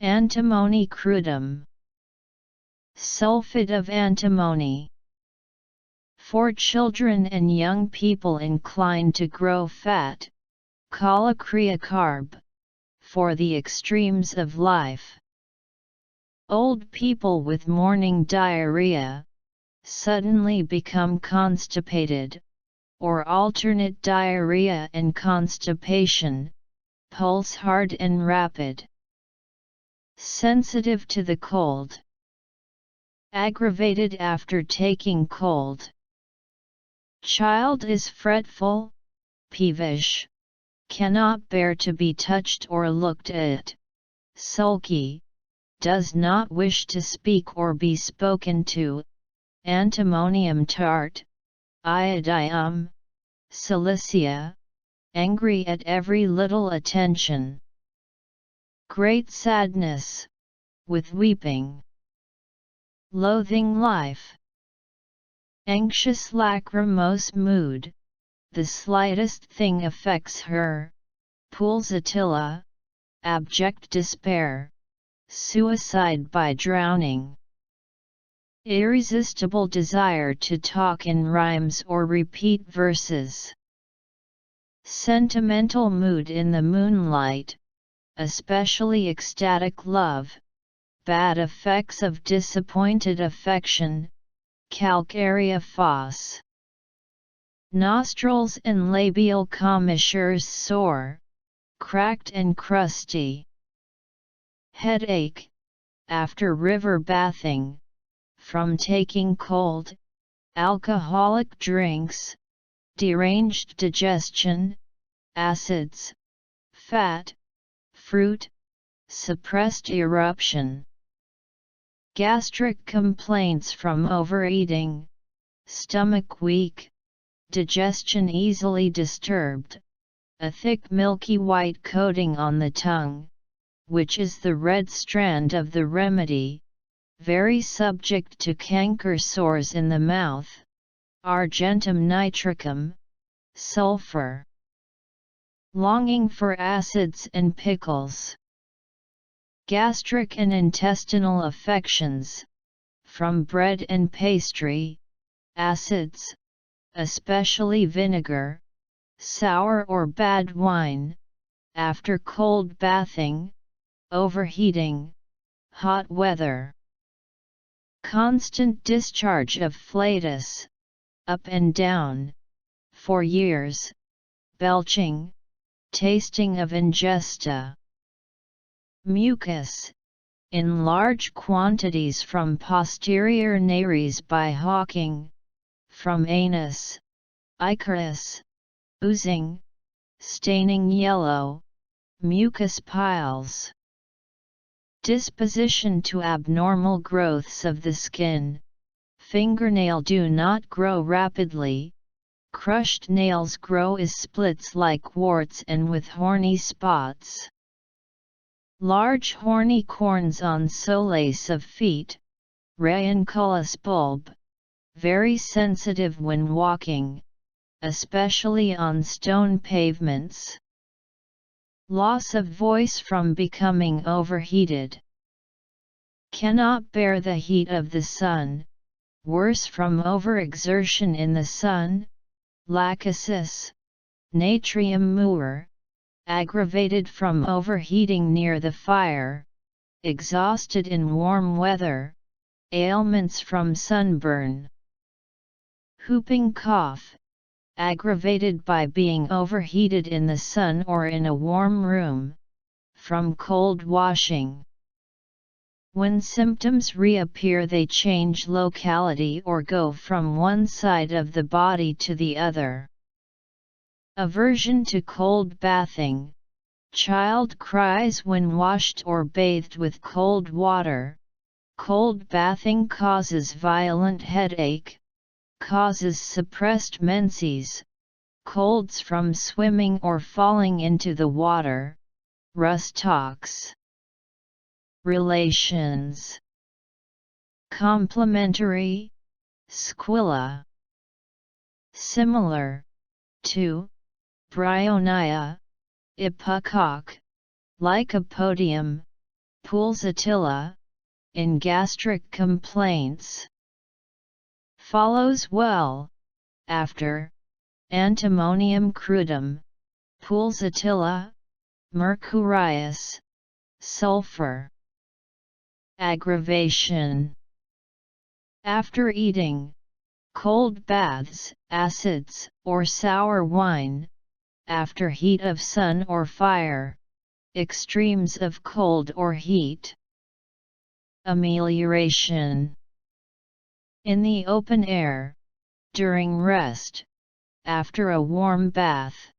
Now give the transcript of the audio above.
Antimony crudum. Sulphide of antimony. For children and young people inclined to grow fat, cholecrea carb. For the extremes of life. Old people with morning diarrhea, suddenly become constipated, or alternate diarrhea and constipation, pulse hard and rapid. Sensitive to the cold. Aggravated after taking cold. Child is fretful, peevish, cannot bear to be touched or looked at, sulky, does not wish to speak or be spoken to, antimonium tart, iodium, silicea, angry at every little attention. Great sadness, with weeping. Loathing life. Anxious lachrymose mood, the slightest thing affects her, pulsatilla, abject despair, suicide by drowning. Irresistible desire to talk in rhymes or repeat verses. Sentimental mood in the moonlight, especially ecstatic love, bad effects of disappointed affection, calcarea fosse. Nostrils and labial commissures sore, cracked and crusty. Headache, after river bathing, from taking cold, alcoholic drinks, deranged digestion, acids, fat, fruit, suppressed eruption. Gastric complaints from overeating, stomach weak, digestion easily disturbed, a thick milky white coating on the tongue, which is the red strand of the remedy, very subject to canker sores in the mouth, argentum nitricum, sulfur. Longing for acids and pickles. Gastric and intestinal affections, from bread and pastry, acids, especially vinegar, sour or bad wine, after cold bathing, overheating, hot weather. Constant discharge of flatus, up and down, for years, belching, tasting of ingesta. Mucus, in large quantities from posterior nares by hawking, from anus, ichorus, oozing, staining yellow, mucus piles. Disposition to abnormal growths of the skin, fingernail do not grow rapidly, crushed nails grow as splits like warts and with horny spots. Large horny corns on soles of feet, ranunculus bulb, very sensitive when walking, especially on stone pavements. Loss of voice from becoming overheated. Cannot bear the heat of the sun, worse from overexertion in the sun, lachesis, natrium mur, aggravated from overheating near the fire, exhausted in warm weather, ailments from sunburn. Whooping cough, aggravated by being overheated in the sun or in a warm room, from cold washing. When symptoms reappear, they change locality or go from one side of the body to the other. Aversion to cold bathing. Child cries when washed or bathed with cold water. Cold bathing causes violent headache, causes suppressed menses, colds from swimming or falling into the water, rustox. Relations. Complementary, squilla. Similar to Bryonia, Ipecac, Lycopodium, pulsatilla, in gastric complaints. Follows well, after, Antimonium Crudum, pulsatilla, mercurius, sulfur. Aggravation. After eating, cold baths, acids, or sour wine, after heat of sun or fire, extremes of cold or heat. Amelioration. In the open air, during rest, after a warm bath.